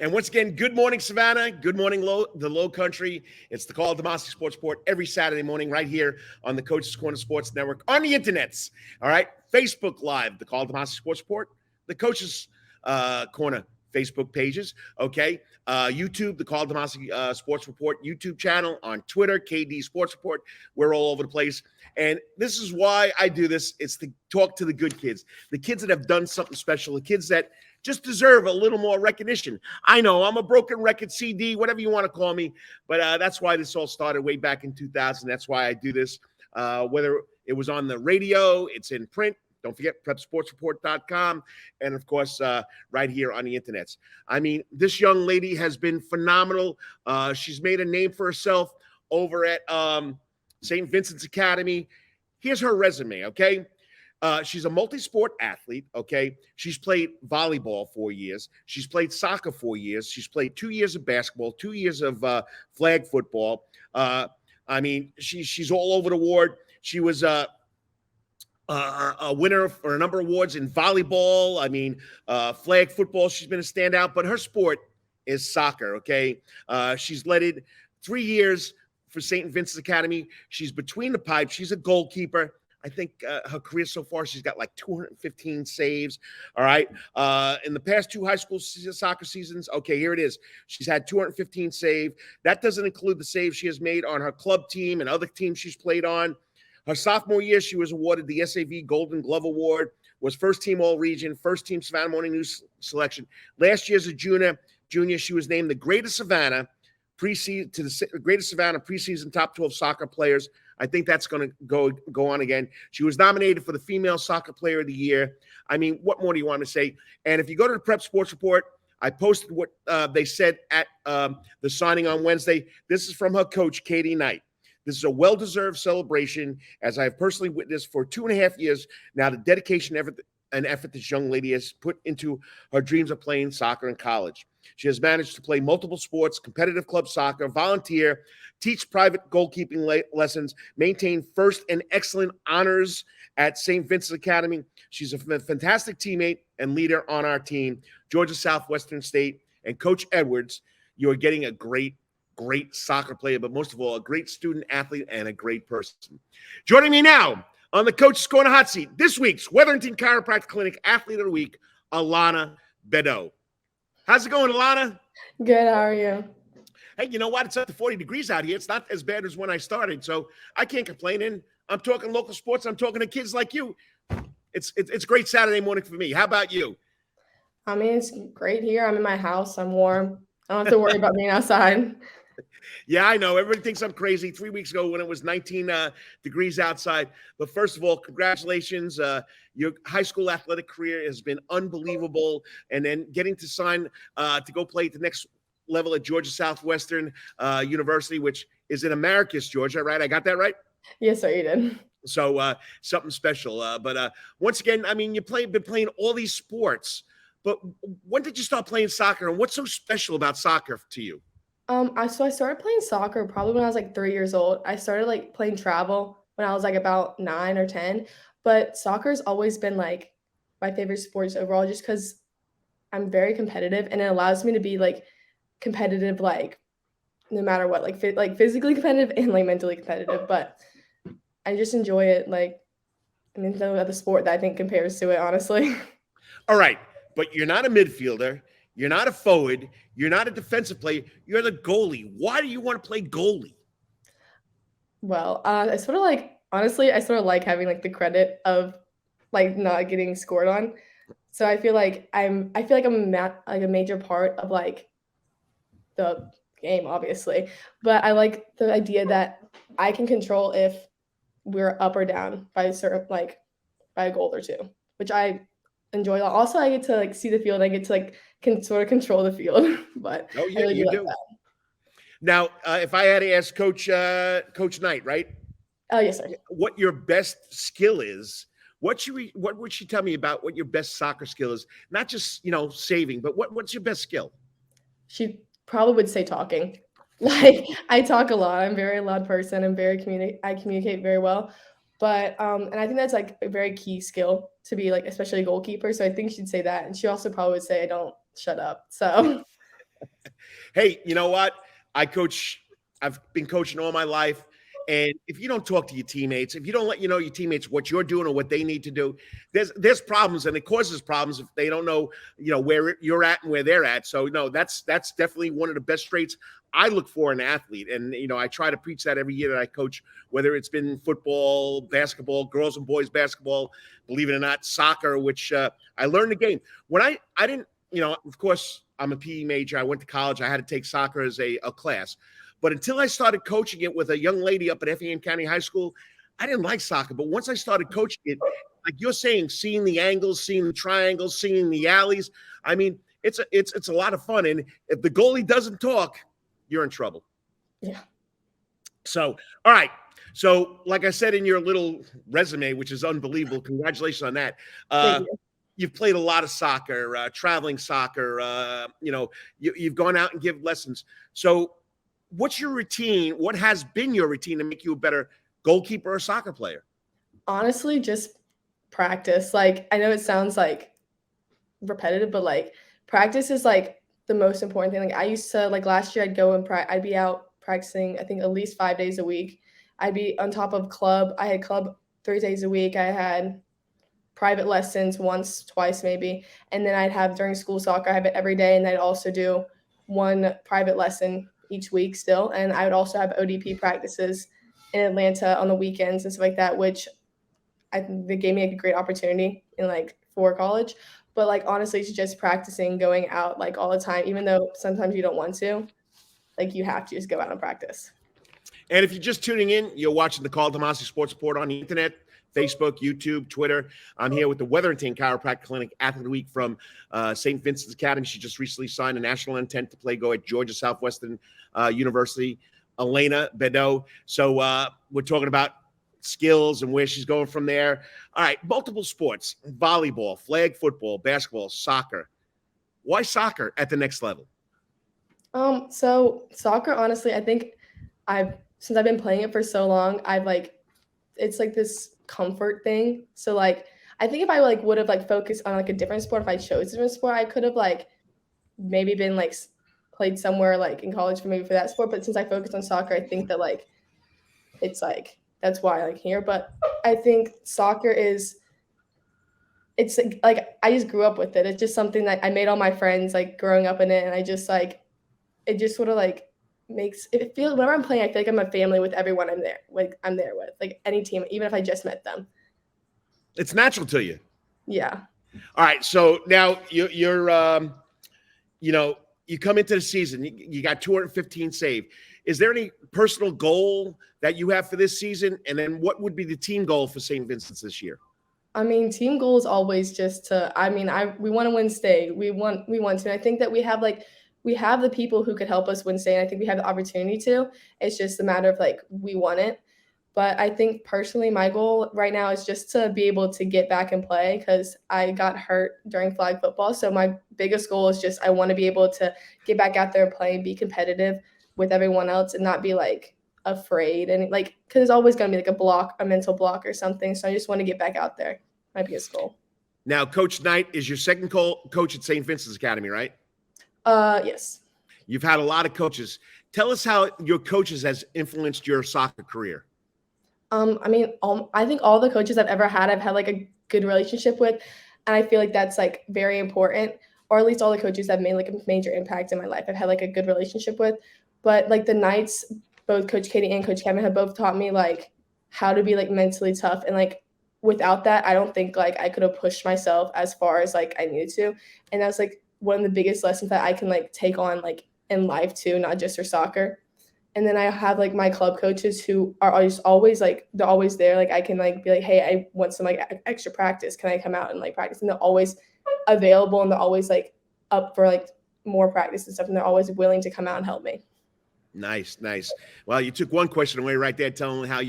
And once again, good morning, Savannah. Good morning, the Low Country. It's the Karl DeMasi Sports Report every Saturday morning right here on the Coach's Corner Sports Network on the internets. All right, Facebook Live, the Karl DeMasi Sports Report, the Coach's Corner Facebook pages. Okay, YouTube, the Karl DeMasi Sports Report YouTube channel, on Twitter, KD Sports Report. We're all over the place, and this is why I do this. It's to talk to the good kids, the kids that have done something special, the kids that just deserve a little more recognition. I know I'm a broken record CD, whatever you want to call me, but that's why this all started way back in 2000. That's why I do this. Whether it was on the radio, it's in print. Don't forget prepsportsreport.com, and of course, right here on the internets. I mean, this young lady has been phenomenal. She's made a name for herself over at St. Vincent's Academy. Here's her resume, okay? She's a multi-sport athlete, okay? She's played volleyball 4 years. She's played soccer 4 years. She's played 2 years of basketball, 2 years of flag football. I mean, she's all over the board. She was a winner for a number of awards in volleyball. I mean, flag football, she's been a standout, but her sport is soccer, okay? She's led it 3 years for St. Vincent's Academy. She's between the pipes. She's a goalkeeper. I think her career so far, she's got like 215 saves. All right. In the past 2 high school soccer seasons, okay, here it is. She's had 215 saves. That doesn't include the saves she has made on her club team and other teams she's played on. Her sophomore year, she was awarded the SAV Golden Glove Award, was first team All-Region, first team Savannah Morning News selection. Last year as a junior, she was named the greatest Savannah preseason to the greatest Savannah preseason top 12 soccer players. I think that's going to go on again. She was nominated for the Female Soccer Player of the Year. I mean, what more do you want to say? And if you go to the Prep Sports Report, I posted what they said at the signing on Wednesday. This is from her coach, Katie Knight. This is a well-deserved celebration, as I've personally witnessed for 2.5 years now, the dedication and effort this young lady has put into her dreams of playing soccer in college. She has managed to play multiple sports, competitive club soccer, volunteer, teach private goalkeeping lessons, maintain first and excellent honors at St. Vincent's Academy. She's a fantastic teammate and leader on our team, Georgia Southwestern State. And Coach Edwards, you are getting a great soccer player, but most of all, a great student athlete and a great person. Joining me now on the Coach's Corner hot seat, this week's Wetherington Chiropractic Clinic Athlete of the Week, Alana Beddow. How's it going, Alana? Good. How are you? Hey, you know what? It's up to 40 degrees out here. It's not as bad as when I started, so I can't complain. And I'm talking local sports. I'm talking to kids like you. It's a great Saturday morning for me. How about you? I mean, it's great here. I'm in my house. I'm warm. I don't have to worry about being outside. Yeah, I know. Everybody thinks I'm crazy. 3 weeks ago when it was 19 degrees outside. But first of all, congratulations. Your high school athletic career has been unbelievable. And then getting to sign to go play at the next level at Georgia Southwestern University, which is in Americus, Georgia, right? I got that right? Yes, sir, you did. So something special. But once again, I mean, been playing all these sports. But when did you start playing soccer? And what's so special about soccer to you? So I started playing soccer probably when I was like 3 years old. I started like playing travel when I was like about 9 or 10. But soccer's always been like my favorite sports overall, just because I'm very competitive and it allows me to be like competitive, like no matter what, like physically competitive and like mentally competitive. But I just enjoy it. Like, I mean, no other sport that I think compares to it, honestly. All right, but you're not a midfielder. You're not a forward. You're not a defensive player. You're the goalie. Why do you want to play goalie? Well, I sort of like, honestly, I sort of like having like the credit of like not getting scored on. So I feel like I'm a major part of like the game, obviously. But I like the idea that I can control if we're up or down by a goal or two, which I enjoy a lot. Also, I get to like see the field. I get to like can sort of control the field. But oh yeah, really you do. Like now, if I had to ask Coach Knight, right? Oh yes, sir. What your best skill is? What would she tell me about what your best soccer skill is? Not just saving, but what's your best skill? She probably would say talking. Like I talk a lot. I'm a very loud person. I communicate very well. But and I think that's like a very key skill to be like, especially a goalkeeper. So I think she'd say that. And she also probably would say I don't shut up. So Hey, you know what? I've been coaching all my life. And if you don't talk to your teammates, if you don't let your teammates what you're doing or what they need to do, there's problems, and it causes problems if they don't know, where you're at and where they're at. So no, that's definitely one of the best traits I look for in an athlete. And I try to preach that every year that I coach, whether it's been football, basketball, girls and boys basketball, believe it or not, soccer, which I learned the game. When I didn't, of course, I'm a PE major. I went to college. I had to take soccer as a class. But until I started coaching it with a young lady up at Effingham County High School, I didn't like soccer. But once I started coaching it, like you're saying, seeing the angles, seeing the triangles, seeing the alleys, I mean, it's a lot of fun. And if the goalie doesn't talk, you're in trouble. Yeah. So, all right. So, like I said in your little resume, which is unbelievable, congratulations on that. Thank you. You've played a lot of soccer, traveling soccer. You've gone out and give lessons. So, what's your routine? What has been your routine to make you a better goalkeeper or soccer player? Honestly, just practice. Like, I know it sounds like repetitive, but like practice is like the most important thing. Like I used to, like last year I'd go and I'd be out practicing, I think at least 5 days a week. I'd be on top of club. I had club 3 days a week. I had private lessons once, twice maybe. And then I'd have during school soccer, I have it every day. And I'd also do one private lesson each week still. And I would also have ODP practices in Atlanta on the weekends and stuff like that, which I think they gave me like a great opportunity in like for college. But like honestly, it's just practicing, going out like all the time, even though sometimes you don't want to, like you have to just go out and practice. And if you're just tuning in, you're watching the Karl DeMasi Sports Report on the internet, Facebook, YouTube, Twitter. I'm here with the Wetherington Chiropractic Clinic Athlete Week from St. Vincent's Academy. She just recently signed a national intent to play go at Georgia Southwestern University, Alana Beddow. So we're talking about skills and where she's going from there. All right, multiple sports, volleyball, flag football, basketball, soccer. Why soccer at the next level? So soccer, honestly, I think since I've been playing it for so long, it's like this comfort thing. So like I think if I like would have like focused on like a different sport, if I chose a different sport, I could have like maybe been like played somewhere like in college for that sport. But since I focused on soccer, I think that like it's like that's why I like here. But I think soccer it's like I just grew up with it. It's just something that I made all my friends like growing up in it, and I just like it just sort of like makes it feel whenever I'm playing, I feel like I'm a family with everyone I'm there with, like any team, even if I just met them. It's natural to you. Yeah. All right. So now you're you come into the season, you got 215 saved. Is there any personal goal that you have for this season? And then what would be the team goal for St. Vincent's this year? I mean, team goal is always just to, we want to win state. We want to. And I think that we have the people who could help us win state. And I think we have the opportunity to. It's just a matter of like, we want it. But I think personally, my goal right now is just to be able to get back and play because I got hurt during flag football. So my biggest goal is just I want to be able to get back out there and play and be competitive with everyone else and not be like afraid and like because there's always going to be like a mental block or something. So I just want to get back out there. My biggest goal. Now, Coach Knight is your second coach at St. Vincent's Academy, right? Yes. You've had a lot of coaches. Tell us how your coaches has influenced your soccer career. I think all the coaches I've ever had, I've had like a good relationship with, and I feel like that's like very important. Or at least all the coaches that made like a major impact in my life, I've had like a good relationship with. But like the Knights, both Coach Katie and Coach Kevin have both taught me like how to be like mentally tough, and like without that, I don't think like I could have pushed myself as far as like I needed to. And that's like one of the biggest lessons that I can like take on like in life too, not just for soccer. And then I have like my club coaches who are always like they're always there. Like I can like be like, hey, I want some like extra practice. Can I come out and like practice? And they're always available and they're always like up for like more practice and stuff. And they're always willing to come out and help me. Nice. Well, you took one question away right there, telling how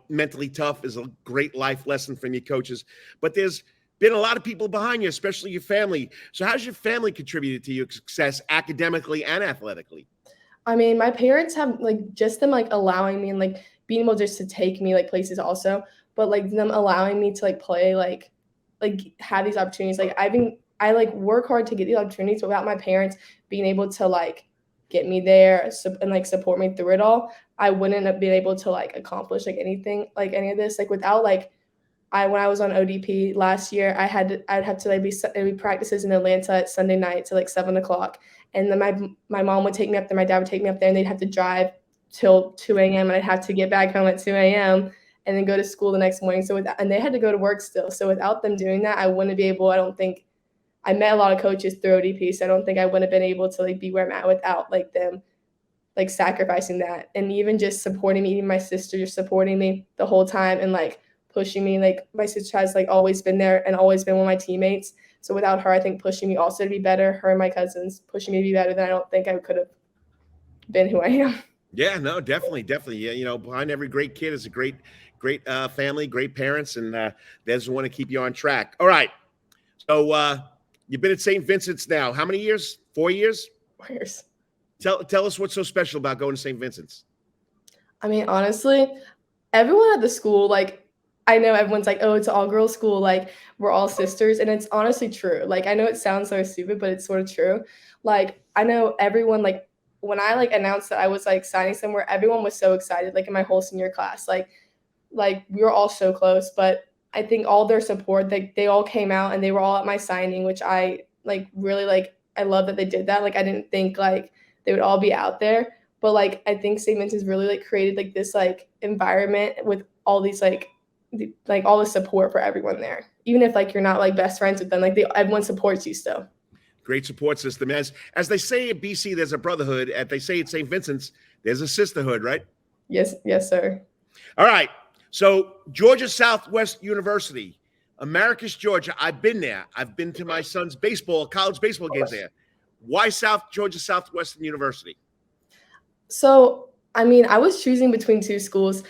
mentally tough is a great life lesson from your coaches. But there's been a lot of people behind you, especially your family. So how's your family contributed to your success academically and athletically? I mean, my parents have like just them like allowing me and like being able just to take me like places also, but like them allowing me to like play like have these opportunities. Like I like work hard to get these opportunities, but without my parents being able to like get me there and like support me through it all, I wouldn't have been able to like accomplish like anything, like any of this. Like without like when I was on ODP last year, I'd have to like be practices in Atlanta at Sunday night to like 7 o'clock. And then my mom would take me up there, my dad would take me up there, and they'd have to drive till 2 a.m. and I'd have to get back home at 2 a.m. and then go to school the next morning. And they had to go to work still. So without them doing that, I wouldn't be able, I don't think, I met a lot of coaches through ODP, so I don't think I would have been able to like be where I'm at without like them like sacrificing that. And even just supporting me, even my sister just supporting me the whole time and like pushing me. Like my sister has like always been there and always been one of my teammates. So without her, I think pushing me also to be better, her and my cousins pushing me to be better, then I don't think I could have been who I am. Yeah, no, definitely. Yeah, you know, behind every great kid is a great family, great parents, and they just want to keep you on track. All right. So you've been at St. Vincent's now. How many years? 4 years? 4 years. Tell us what's so special about going to St. Vincent's. I mean, honestly, everyone at the school, like, I know everyone's like, oh, it's an all-girls school, like, we're all sisters, and it's honestly true. Like, I know it sounds so stupid, but it's sort of true. Like, I know everyone, like, when I, like, announced that I was, like, signing somewhere, everyone was so excited, like, in my whole senior class. Like we were all so close, but I think all their support, they all came out, and they were all at my signing, which I, like, really, like, I love that they did that. Like, I didn't think, like, they would all be out there. But, like, I think St. Vincent's really, like, created, like, this, like, environment with all these, like all the support for everyone there. Even if, like, you're not, like, best friends with them, like, everyone supports you still. Great support system. As they say at BC, there's a brotherhood. As they say at St. Vincent's, there's a sisterhood, right? Yes, sir. All right. So Georgia Southwest University, Americus, Georgia. I've been there. I've been to my son's college baseball games there. Why Georgia Southwestern University? So, I mean, I was choosing between two schools,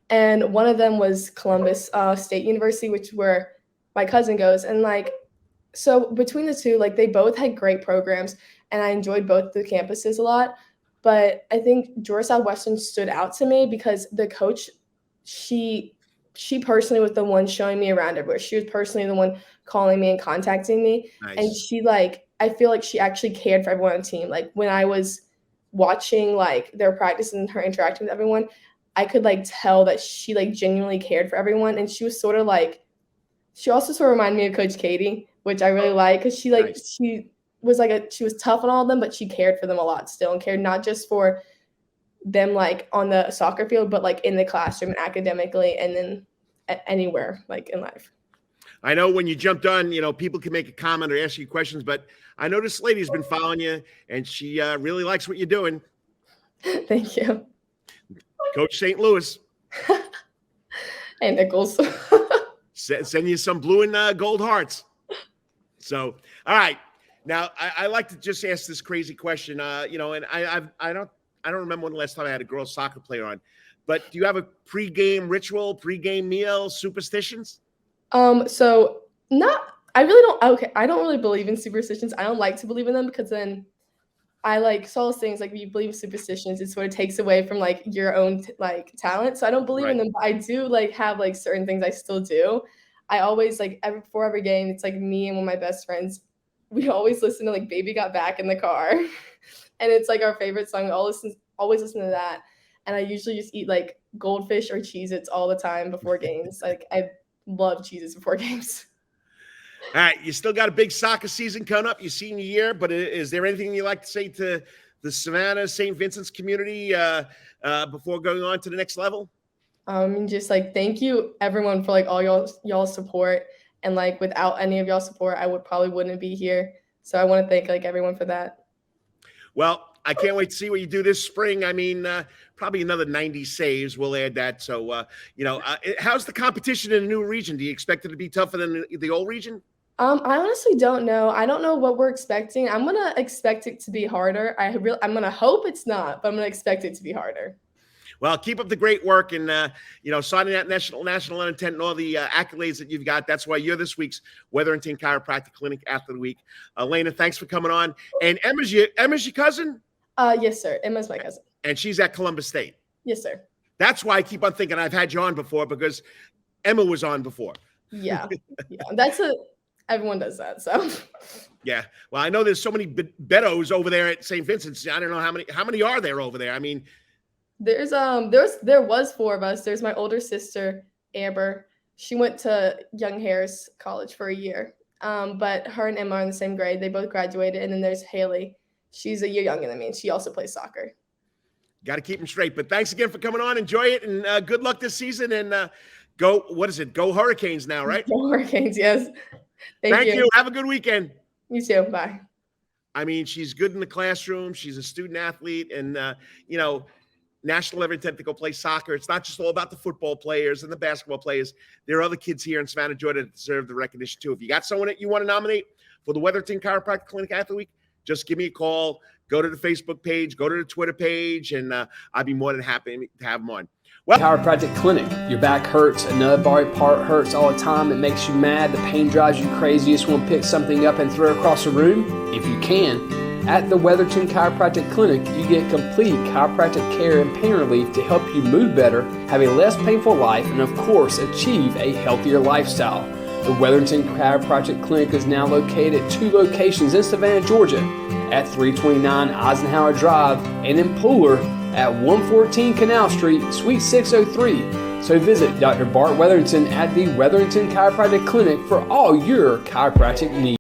and one of them was Columbus State University, which is where my cousin goes. And, like, so between the two, like, they both had great programs, and I enjoyed both the campuses a lot. But I think Georgia Southwestern stood out to me because the coach, she personally was the one showing me around everywhere. She was personally the one calling me and contacting me. Nice. And she, like, I feel like she actually cared for everyone on the team. Like, when I was watching, like, their practice and her interacting with everyone, I could, like, tell that she, like, genuinely cared for everyone. And she was sort of like, she also sort of reminded me of Coach Katie, which I really like, because she, like, nice. She was tough on all of them, but she cared for them a lot still, and cared not just for them, like, on the soccer field, but, like, in the classroom and academically, and then anywhere, like, in life. I know when you jumped on, you know, people can make a comment or ask you questions, but I know this lady's been following you, and she really likes what you're doing. Thank you. Coach St. Louis. Hey, Nichols. Send you some blue and gold hearts. So, all right. Now, I like to just ask this crazy question, you know, and I don't remember when the last time I had a girl soccer player on, but do you have a pregame ritual, pregame meal, superstitions? So I really don't. Okay, I don't really believe in superstitions. I don't like to believe in them because then I, like, saw those things, like, if you believe in superstitions, it sort of takes away from, like, your own like talent. So I don't believe in them, but I do, like, have, like, certain things I still do. I always, like, before every game, it's like me and one of my best friends, we always listen to, like, Baby Got Back in the car. And it's, like, our favorite song. We always listen to that. And I usually just eat, like, goldfish or Cheez-Its all the time before games. Like, I love Cheez-Its before games. All right, you still got a big soccer season coming up, your senior year, but is there anything you'd like to say to the Savannah, St. Vincent's community before going on to the next level? Just, like, thank you, everyone, for, like, all y'all support. And, like, without any of y'all support, I wouldn't be here. So I want to thank, like, everyone for that. Well, I can't wait to see what you do this spring. I mean, probably another 90 saves. We'll add that. So, you know, how's the competition in the new region? Do you expect it to be tougher than the old region? I honestly don't know. I don't know what we're expecting. I'm gonna expect it to be harder. I'm gonna hope it's not, but I'm gonna expect it to be harder. Well, keep up the great work, and you know, signing that national intent and all the accolades that you've got. That's why you're this week's Wetherington Chiropractic Clinic Athlete Week. Alana, thanks for coming on. And Emma's your cousin? Yes, sir. Emma's my cousin. And she's at Columbus State. Yes, sir. That's why I keep on thinking I've had you on before, because Emma was on before. Yeah. everyone does that. So Yeah. Well, I know there's so many Beddows over there at St. Vincent's. I don't know how many are there over there. I mean, there was 4 of us. There's my older sister, Amber. She went to Young Harris College for a year. But her and Emma are in the same grade. They both graduated. And then there's Haley. She's a year younger than me, and she also plays soccer. got to keep them straight. But thanks again for coming on. Enjoy it, and good luck this season. And go Hurricanes now, right? Go Hurricanes, yes. Thank you. Have a good weekend. You too. Bye. I mean, she's good in the classroom. She's a student athlete, and national level intent to go play soccer. It's not just all about the football players and the basketball players. There are other kids here in Savannah, Georgia that deserve the recognition too. If you got someone that you want to nominate for the Wetherington Chiropractic Clinic Athlete, just give me a call. Go to the Facebook page, go to the Twitter page, and I'd be more than happy to have them on. Well, Chiropractic Clinic. Your back hurts, another body part hurts all the time. It makes you mad. The pain drives you crazy. You just want to pick something up and throw it across the room. If you can, at the Wetherington Chiropractic Clinic, you get complete chiropractic care and pain relief to help you move better, have a less painful life, and of course, achieve a healthier lifestyle. The Wetherington Chiropractic Clinic is now located at 2 locations in Savannah, Georgia, at 329 Eisenhower Drive and in Pooler at 114 Canal Street, Suite 603. So visit Dr. Bart Wetherington at the Wetherington Chiropractic Clinic for all your chiropractic needs.